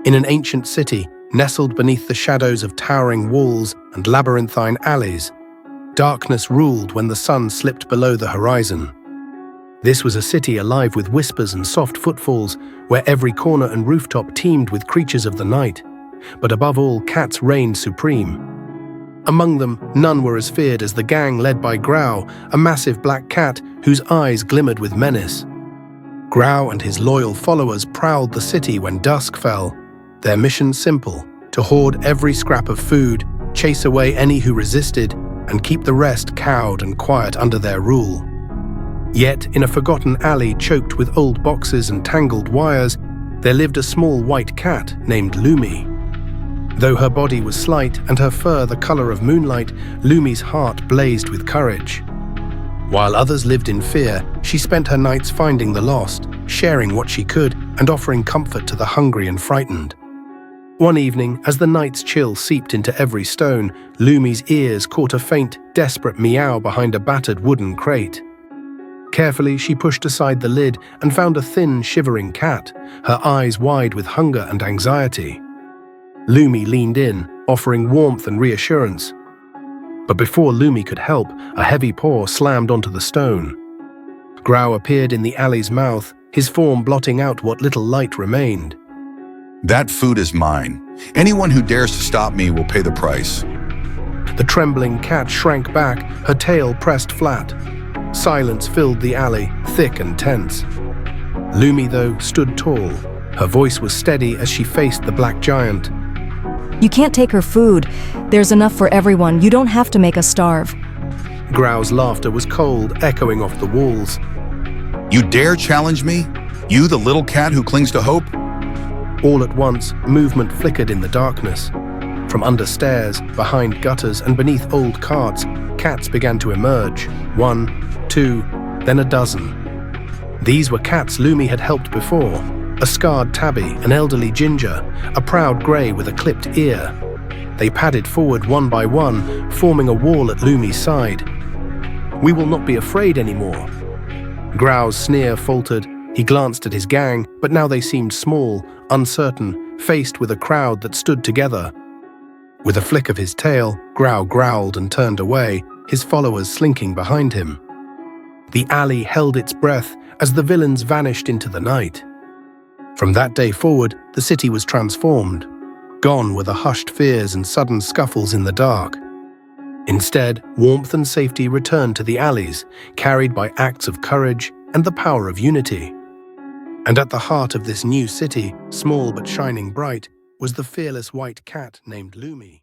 In an ancient city, nestled beneath the shadows of towering walls and labyrinthine alleys, darkness ruled when the sun slipped below the horizon. This was a city alive with whispers and soft footfalls, where every corner and rooftop teemed with creatures of the night. But above all, cats reigned supreme. Among them, none were as feared as the gang led by Grau, a massive black cat whose eyes glimmered with menace. Grau and his loyal followers prowled the city when dusk fell, their mission simple: to hoard every scrap of food, chase away any who resisted, and keep the rest cowed and quiet under their rule. Yet, in a forgotten alley choked with old boxes and tangled wires, there lived a small white cat named Lumi. Though her body was slight and her fur the color of moonlight, Lumi's heart blazed with courage. While others lived in fear, she spent her nights finding the lost, sharing what she could, and offering comfort to the hungry and frightened. One evening, as the night's chill seeped into every stone, Lumi's ears caught a faint, desperate meow behind a battered wooden crate. Carefully, she pushed aside the lid and found a thin, shivering cat, her eyes wide with hunger and anxiety. Lumi leaned in, offering warmth and reassurance. But before Lumi could help, a heavy paw slammed onto the stone. Grau appeared in the alley's mouth, his form blotting out what little light remained. "That food is mine. Anyone who dares to stop me will pay the price." The trembling cat shrank back, her tail pressed flat. Silence filled the alley, thick and tense. Lumi, though, stood tall. Her voice was steady as she faced the black giant. "You can't take her food. There's enough for everyone. You don't have to make us starve." Grau's laughter was cold, echoing off the walls. "You dare challenge me? You, the little cat who clings to hope?" All at once, movement flickered in the darkness. From under stairs, behind gutters, and beneath old carts, cats began to emerge. 1, 2, then a dozen. These were cats Lumi had helped before. A scarred tabby, an elderly ginger, a proud grey with a clipped ear. They padded forward one by one, forming a wall at Lumi's side. "We will not be afraid anymore." Grau's sneer faltered. He glanced at his gang, but now they seemed small, uncertain, faced with a crowd that stood together. With a flick of his tail, Grau growled and turned away, his followers slinking behind him. The alley held its breath as the villains vanished into the night. From that day forward, the city was transformed. Gone were the hushed fears and sudden scuffles in the dark. Instead, warmth and safety returned to the alleys, carried by acts of courage and the power of unity. And at the heart of this new city, small but shining bright, was the fearless white cat named Lumi.